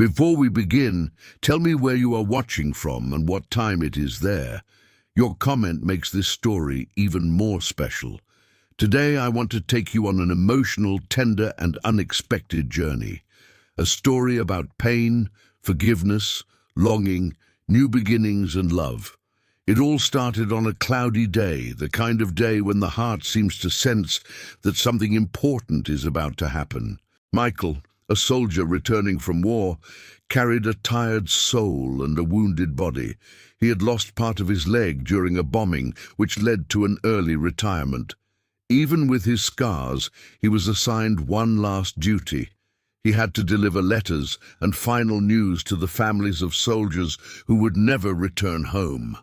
Before we begin, tell me where you are watching from and what time it is there. Your comment makes this story even more special. Today I want to take you on an emotional, tender and unexpected journey. A story about pain, forgiveness, longing, new beginnings and love. It all started on a cloudy day, the kind of day when the heart seems to sense that something important is about to happen. Michael, a soldier returning from war, carried a tired soul and a wounded body. He had lost part of his leg during a bombing, which led to an early retirement. Even with his scars, he was assigned one last duty. He had to deliver letters and final news to the families of soldiers who would never return home.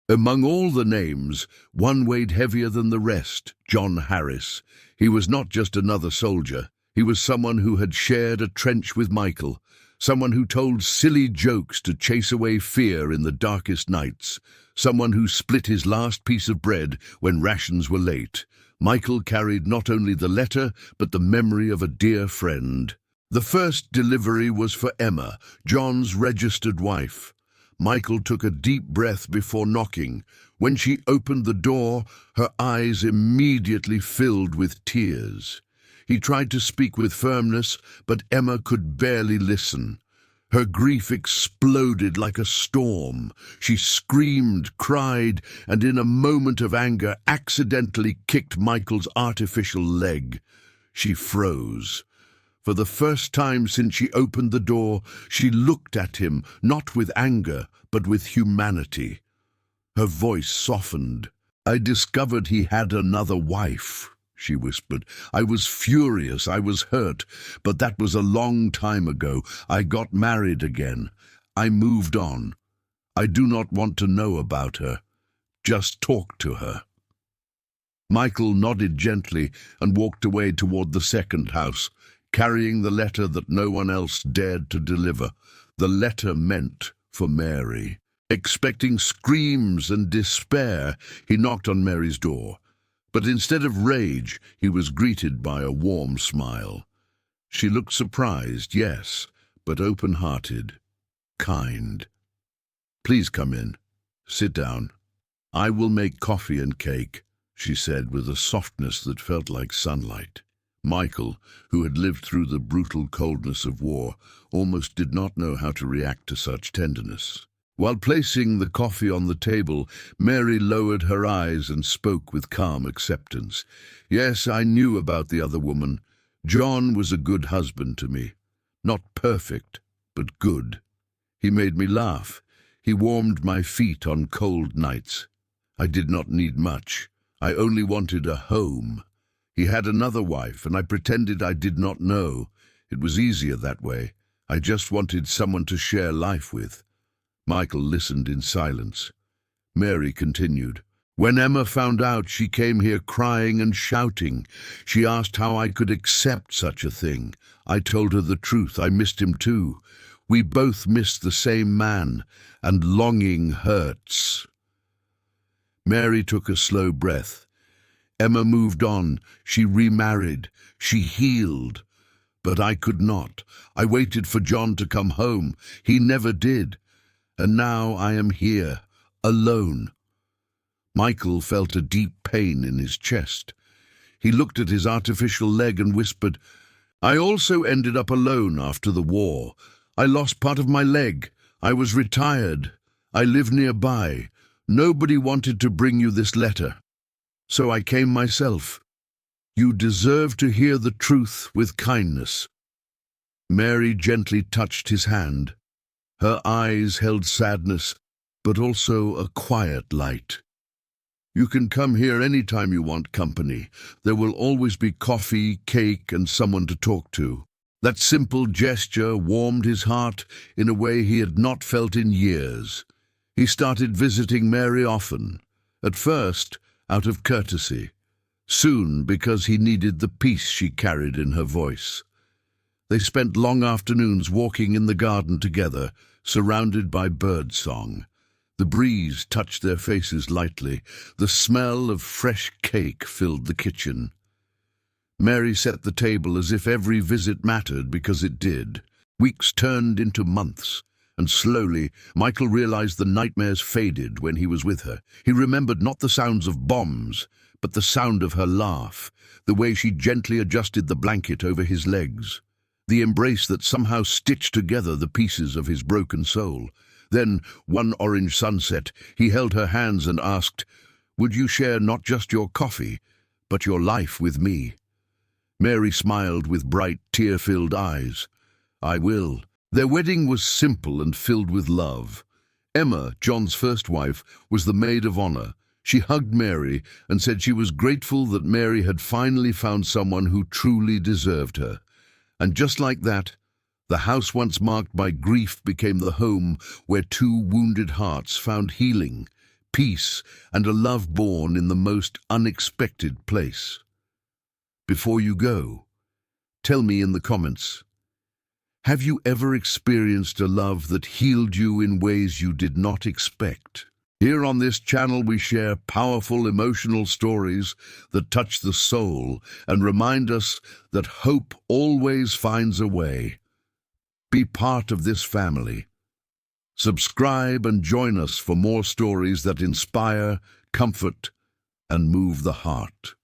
Among all the names, one weighed heavier than the rest: John Harris. He was not just another soldier. He was someone who had shared a trench with Michael, someone who told silly jokes to chase away fear in the darkest nights, someone who split his last piece of bread when rations were late. Michael carried not only the letter, but the memory of a dear friend. The first delivery was for Emma, John's registered wife. Michael took a deep breath before knocking. When she opened the door, her eyes immediately filled with tears. He tried to speak with firmness, but Emma could barely listen. Her grief exploded like a storm. She screamed, cried, and in a moment of anger accidentally kicked Michael's artificial leg. She froze. For the first time since she opened the door, she looked at him, not with anger, but with humanity. Her voice softened. "I discovered he had another wife," she whispered. "I was furious, I was hurt, but that was a long time ago. I got married again. I moved on. I do not want to know about her. Just talk to her." Michael nodded gently and walked away toward the second house, carrying the letter that no one else dared to deliver. The letter meant for Mary. Expecting screams and despair, he knocked on Mary's door. But instead of rage, he was greeted by a warm smile. She looked surprised, yes, but open-hearted, kind. "Please come in. Sit down. I will make coffee and cake," she said with a softness that felt like sunlight. Michael, who had lived through the brutal coldness of war, almost did not know how to react to such tenderness. While placing the coffee on the table, Mary lowered her eyes and spoke with calm acceptance. "Yes, I knew about the other woman. John was a good husband to me. Not perfect, but good. He made me laugh. He warmed my feet on cold nights. I did not need much. I only wanted a home. He had another wife, and I pretended I did not know. It was easier that way. I just wanted someone to share life with." Michael listened in silence. Mary continued. "When Emma found out, she came here crying and shouting. She asked how I could accept such a thing. I told her the truth. I missed him too. We both missed the same man, and longing hurts." Mary took a slow breath. Emma moved on. She remarried. She healed. But I could not. I waited for John to come home. He never did. And now I am here, alone. Michael felt a deep pain in his chest. He looked at his artificial leg and whispered, "I also ended up alone after the war. I lost part of my leg. I was retired. I live nearby. Nobody wanted to bring you this letter. So I came myself. You deserve to hear the truth with kindness." Mary gently touched his hand. Her eyes held sadness, but also a quiet light. "You can come here any time you want company. There will always be coffee, cake, and someone to talk to." That simple gesture warmed his heart in a way he had not felt in years. He started visiting Mary often. At first, out of courtesy. Soon, because he needed the peace she carried in her voice. They spent long afternoons walking in the garden together, surrounded by birdsong. The breeze touched their faces lightly. The smell of fresh cake filled the kitchen. Mary set the table as if every visit mattered, because it did. Weeks turned into months, and slowly Michael realized the nightmares faded when he was with her. He remembered not the sounds of bombs, but the sound of her laugh, the way she gently adjusted the blanket over his legs, the embrace that somehow stitched together the pieces of his broken soul. Then, one orange sunset, he held her hands and asked, "Would you share not just your coffee, but your life with me?" Mary smiled with bright, tear-filled eyes. "I will." Their wedding was simple and filled with love. Emma, John's first wife, was the maid of honor. She hugged Mary and said she was grateful that Mary had finally found someone who truly deserved her. And just like that, the house once marked by grief became the home where two wounded hearts found healing, peace, and a love born in the most unexpected place. Before you go, tell me in the comments, have you ever experienced a love that healed you in ways you did not expect? Here on this channel we share powerful emotional stories that touch the soul and remind us that hope always finds a way. Be part of this family. Subscribe and join us for more stories that inspire, comfort, and move the heart.